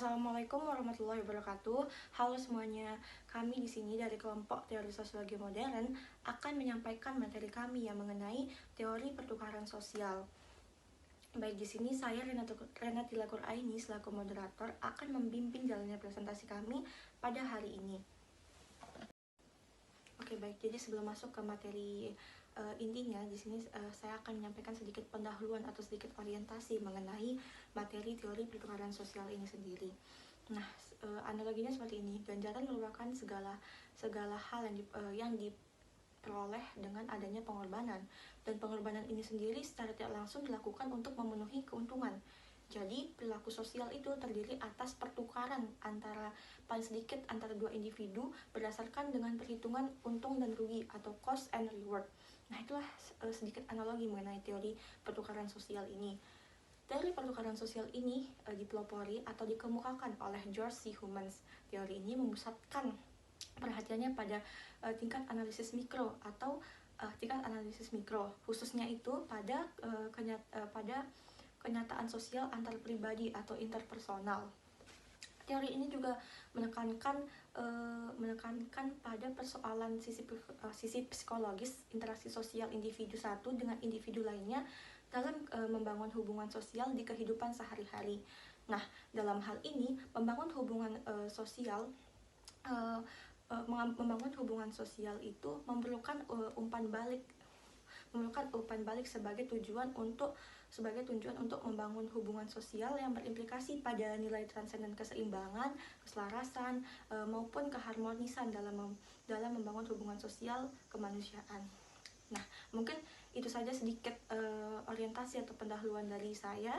Assalamualaikum warahmatullahi wabarakatuh. Halo semuanya. Kami di sini dari kelompok teori sosiologi modern akan menyampaikan materi kami yang mengenai teori pertukaran sosial. Baik, di sini saya Renatila Quraini selaku moderator akan membimbing jalannya presentasi kami pada hari ini. Oke, baik. Jadi sebelum masuk ke materi intinya, di sini saya akan menyampaikan sedikit pendahuluan atau sedikit orientasi mengenai materi teori pertukaran sosial ini sendiri. Nah, analoginya seperti ini. Ganjaran merupakan segala hal yang diperoleh dengan adanya pengorbanan, dan pengorbanan ini sendiri secara tidak langsung dilakukan untuk memenuhi keuntungan. Jadi perilaku sosial itu terdiri atas pertukaran paling sedikit antara dua individu berdasarkan dengan perhitungan untung dan rugi atau cost and reward. Nah, itulah sedikit analogi mengenai teori pertukaran sosial ini. Teori pertukaran sosial ini dipelopori atau dikemukakan oleh George C. Humans. Teori ini memusatkan perhatiannya pada tingkat analisis mikro atau tingkat analisis mikro, khususnya itu pada kenyataan sosial antar pribadi atau interpersonal. Teori ini juga menekankan pada persoalan sisi psikologis interaksi sosial individu satu dengan individu lainnya dalam membangun hubungan sosial di kehidupan sehari-hari. Nah, dalam hal ini membangun hubungan sosial itu memerlukan umpan balik sebagai tujuan untuk membangun hubungan sosial yang berimplikasi pada nilai transenden keseimbangan, keselarasan, maupun keharmonisan dalam membangun hubungan sosial kemanusiaan. Nah, mungkin itu saja sedikit orientasi atau pendahuluan dari saya.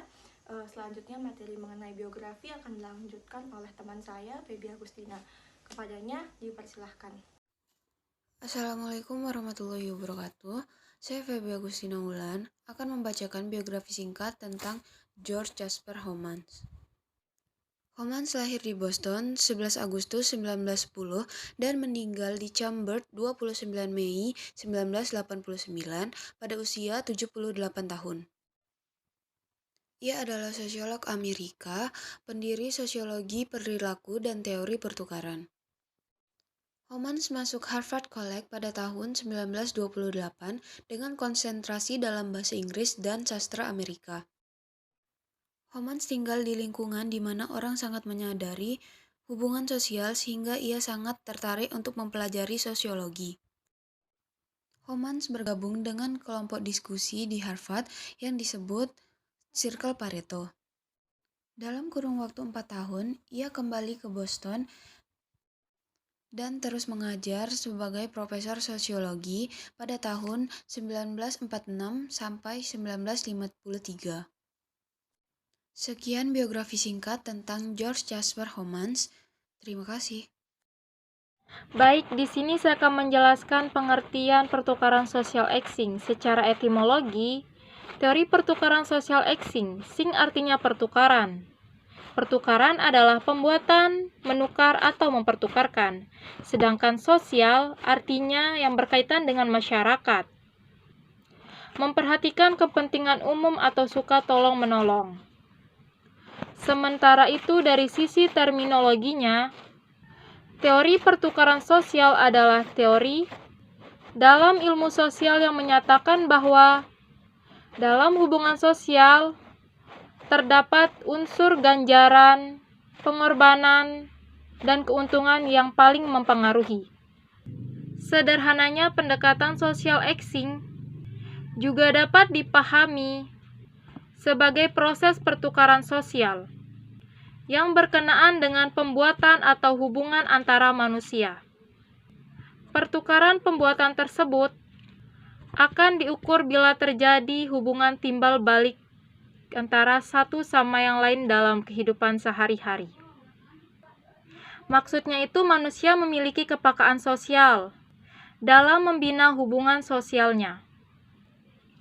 Selanjutnya materi mengenai biografi akan dilanjutkan oleh teman saya, Feby Agustina. Kepadanya dipersilahkan. Assalamualaikum warahmatullahi wabarakatuh. Saya Feby Agustina Wulan akan membacakan biografi singkat tentang George Jasper Homans. Homans lahir di Boston 11 Agustus 1910 dan meninggal di Chambord 29 Mei 1989 pada usia 78 tahun. Ia adalah sosiolog Amerika, pendiri sosiologi perilaku dan teori pertukaran. Homans masuk Harvard College pada tahun 1928 dengan konsentrasi dalam bahasa Inggris dan sastra Amerika. Homans tinggal di lingkungan di mana orang sangat menyadari hubungan sosial sehingga ia sangat tertarik untuk mempelajari sosiologi. Homans bergabung dengan kelompok diskusi di Harvard yang disebut Circle Pareto. Dalam kurun waktu 4 tahun, ia kembali ke Boston dan terus mengajar sebagai profesor sosiologi pada tahun 1946 sampai 1953. Sekian biografi singkat tentang George Jasper Homans. Terima kasih. Baik, di sini saya akan menjelaskan pengertian pertukaran sosial Xing secara etimologi. Teori pertukaran sosial Xing, Xing artinya pertukaran. Pertukaran adalah pembuatan, menukar, atau mempertukarkan. Sedangkan sosial artinya yang berkaitan dengan masyarakat. Memperhatikan kepentingan umum atau suka tolong-menolong. Sementara itu dari sisi terminologinya, teori pertukaran sosial adalah teori dalam ilmu sosial yang menyatakan bahwa dalam hubungan sosial terdapat unsur ganjaran, pengorbanan, dan keuntungan yang paling mempengaruhi. Sederhananya, pendekatan sosial Xing juga dapat dipahami sebagai proses pertukaran sosial yang berkenaan dengan pembuatan atau hubungan antara manusia. Pertukaran pembuatan tersebut akan diukur bila terjadi hubungan timbal balik antara satu sama yang lain dalam kehidupan sehari-hari. Maksudnya itu manusia memiliki kepekaan sosial dalam membina hubungan sosialnya.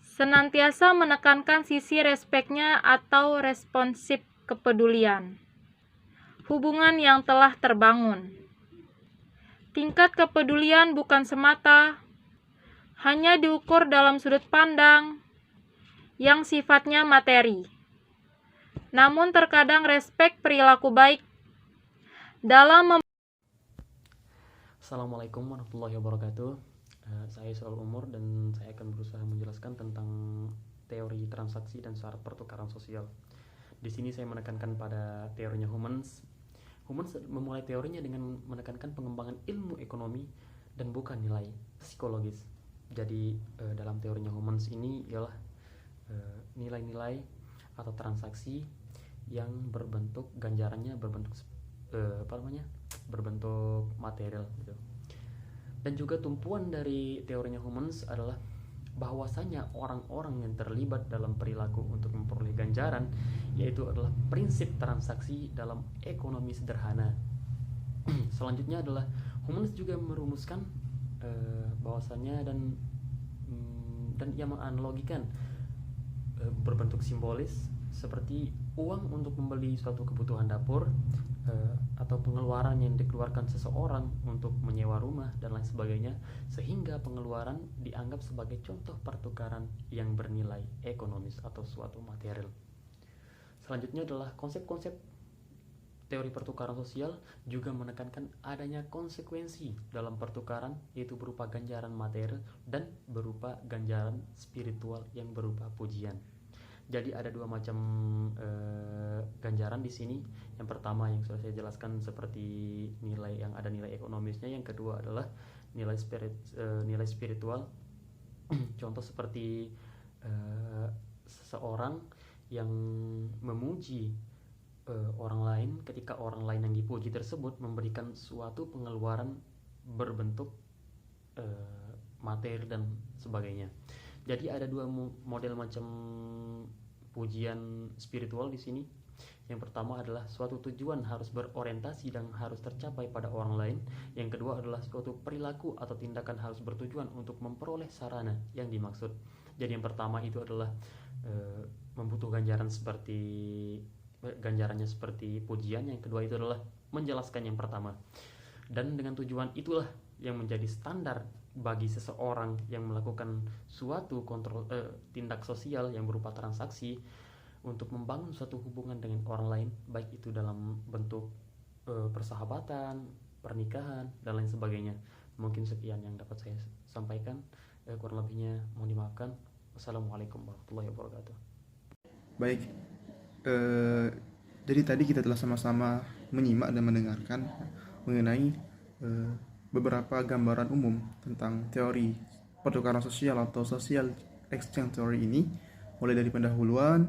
Senantiasa menekankan sisi respeknya atau responsif kepedulian. Hubungan yang telah terbangun. Tingkat kepedulian bukan semata hanya diukur dalam sudut pandang yang sifatnya materi. Namun terkadang respek perilaku baik dalam Assalamualaikum warahmatullahi wabarakatuh. Saya Soal Umur dan saya akan berusaha menjelaskan tentang teori transaksi dan syarat pertukaran sosial. Di sini saya menekankan pada teorinya Humans. Humans memulai teorinya dengan menekankan pengembangan ilmu ekonomi dan bukan nilai psikologis. Jadi dalam teorinya Humans ini ialah nilai-nilai atau transaksi yang berbentuk ganjarannya berbentuk berbentuk material gitu. Dan juga tumpuan dari teorinya Humans adalah bahwasanya orang-orang yang terlibat dalam perilaku untuk memperoleh ganjaran yaitu adalah prinsip transaksi dalam ekonomi sederhana. Selanjutnya adalah Humans juga merumuskan bahwasanya dan ia menganalogikan berbentuk simbolis seperti uang untuk membeli suatu kebutuhan dapur atau pengeluaran yang dikeluarkan seseorang untuk menyewa rumah dan lain sebagainya, sehingga pengeluaran dianggap sebagai contoh pertukaran yang bernilai ekonomis atau suatu material. Selanjutnya adalah konsep-konsep teori pertukaran sosial juga menekankan adanya konsekuensi dalam pertukaran, yaitu berupa ganjaran material dan berupa ganjaran spiritual yang berupa pujian. Jadi ada dua macam ganjaran di sini. Yang pertama yang sudah saya jelaskan seperti nilai yang ada nilai ekonomisnya. Yang kedua adalah nilai spiritual. Contoh seperti seseorang yang memuji orang lain, ketika orang lain yang dipuji tersebut memberikan suatu pengeluaran berbentuk materi dan sebagainya. Jadi ada dua model macam pujian spiritual di sini. Yang pertama adalah suatu tujuan harus berorientasi dan harus tercapai pada orang lain. Yang kedua adalah suatu perilaku atau tindakan harus bertujuan untuk memperoleh sarana yang dimaksud. Jadi yang pertama itu adalah membutuhkan ganjarannya seperti pujian. Yang kedua itu adalah menjelaskan yang pertama. Dan dengan tujuan itulah yang menjadi standar bagi seseorang yang melakukan suatu tindak sosial yang berupa transaksi untuk membangun suatu hubungan dengan orang lain, baik itu dalam bentuk persahabatan, pernikahan, dan lain sebagainya. Mungkin sekian yang dapat saya sampaikan, kurang lebihnya mohon dimaafkan. Wassalamualaikum warahmatullahi wabarakatuh. Baik, jadi tadi kita telah sama-sama menyimak dan mendengarkan mengenai beberapa gambaran umum tentang teori pertukaran sosial atau social exchange theory ini, mulai dari pendahuluan,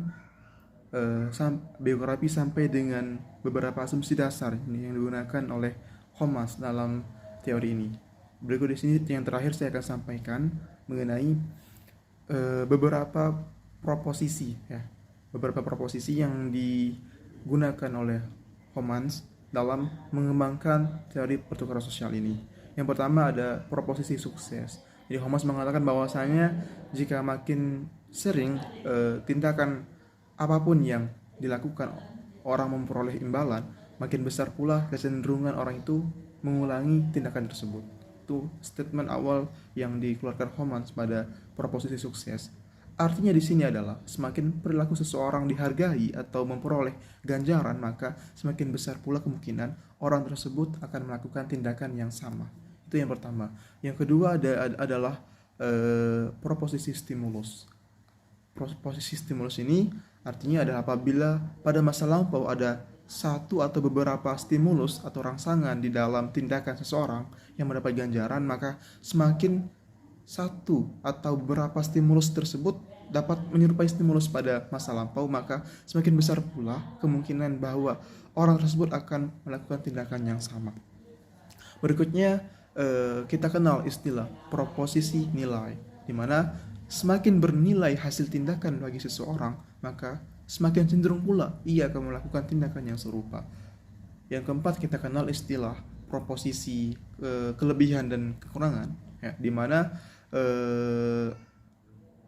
biografi sampai dengan beberapa asumsi dasar ini yang digunakan oleh Humans dalam teori ini. Berikut di sini yang terakhir saya akan sampaikan mengenai beberapa proposisi yang digunakan oleh Humans dalam mengembangkan teori pertukaran sosial ini. Yang pertama ada proposisi sukses. Jadi Humans mengatakan bahwasanya jika makin sering tindakan apapun yang dilakukan orang memperoleh imbalan, makin besar pula kecenderungan orang itu mengulangi tindakan tersebut. Itu statement awal yang dikeluarkan Humans pada proposisi sukses. Artinya di sini adalah semakin perilaku seseorang dihargai atau memperoleh ganjaran, maka semakin besar pula kemungkinan orang tersebut akan melakukan tindakan yang sama. Itu yang pertama. Yang kedua adalah proposisi stimulus. Proposisi stimulus ini artinya adalah apabila pada masa lampau ada satu atau beberapa stimulus atau rangsangan di dalam tindakan seseorang yang mendapat ganjaran, maka semakin satu atau beberapa stimulus tersebut dapat menyerupai stimulus pada masa lampau, maka semakin besar pula kemungkinan bahwa orang tersebut akan melakukan tindakan yang sama. Berikutnya kita kenal istilah proposisi nilai, di mana semakin bernilai hasil tindakan bagi seseorang, maka semakin cenderung pula ia akan melakukan tindakan yang serupa. Yang keempat kita kenal istilah proposisi kelebihan dan kekurangan, ya, di mana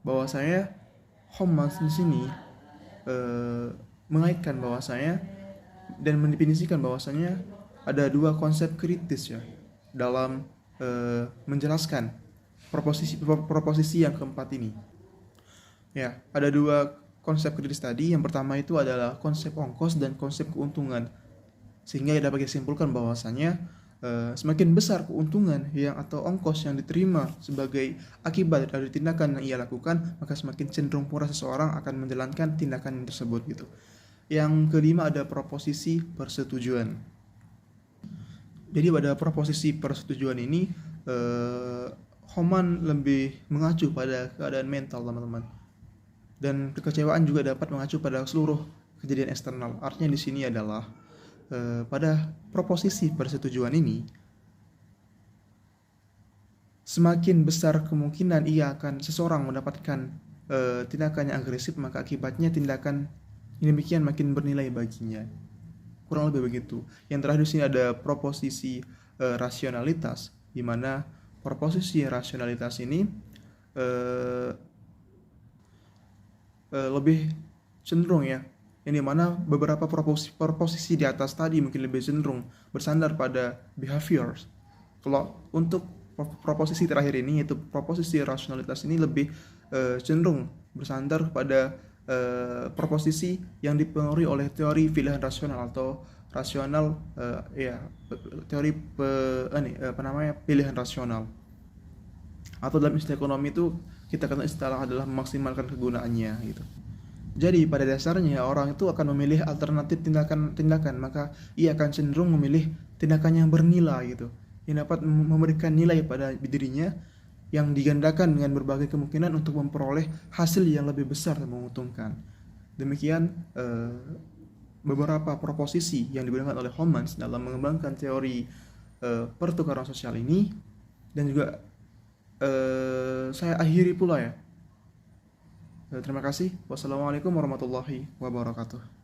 bahwasanya Humans di sini mengaitkan bahwasanya dan mendefinisikan bahwasanya ada dua konsep kritis ya dalam menjelaskan proposisi yang keempat ini. Ya, ada dua konsep kritis tadi. Yang pertama itu adalah konsep ongkos dan konsep keuntungan. Sehingga dapat disimpulkan bahwasanya semakin besar keuntungan atau ongkos yang diterima sebagai akibat dari tindakan yang ia lakukan, maka semakin cenderung pula seseorang akan menjalankan tindakan tersebut gitu. Yang kelima ada proposisi persetujuan. Jadi pada proposisi persetujuan ini Homan lebih mengacu pada keadaan mental teman-teman, dan kekecewaan juga dapat mengacu pada seluruh kejadian eksternal. Artinya di sini adalah pada proposisi persetujuan ini semakin besar kemungkinan seseorang mendapatkan tindakan yang agresif, maka akibatnya tindakan ini demikian makin bernilai baginya. Kurang lebih begitu. Yang terakhir di sini ada proposisi rasionalitas, di mana proposisi rasionalitas ini lebih cenderung yang dimana beberapa proposisi di atas tadi mungkin lebih cenderung bersandar pada behaviors. Kalau untuk proposisi terakhir ini, yaitu proposisi rasionalitas ini lebih cenderung bersandar pada proposisi yang dipengaruhi oleh teori pilihan rasional atau teori pilihan rasional, atau dalam istilah ekonomi itu kita kenal istilah adalah memaksimalkan kegunaannya gitu. Jadi pada dasarnya orang itu akan memilih alternatif tindakan, maka ia akan cenderung memilih tindakan yang bernilai gitu, yang dapat memberikan nilai pada dirinya, yang digandakan dengan berbagai kemungkinan untuk memperoleh hasil yang lebih besar dan menguntungkan. Demikian beberapa proposisi yang digunakan oleh Homans dalam mengembangkan teori pertukaran sosial ini, dan juga saya akhiri pula ya. Terima kasih. Wassalamualaikum warahmatullahi wabarakatuh.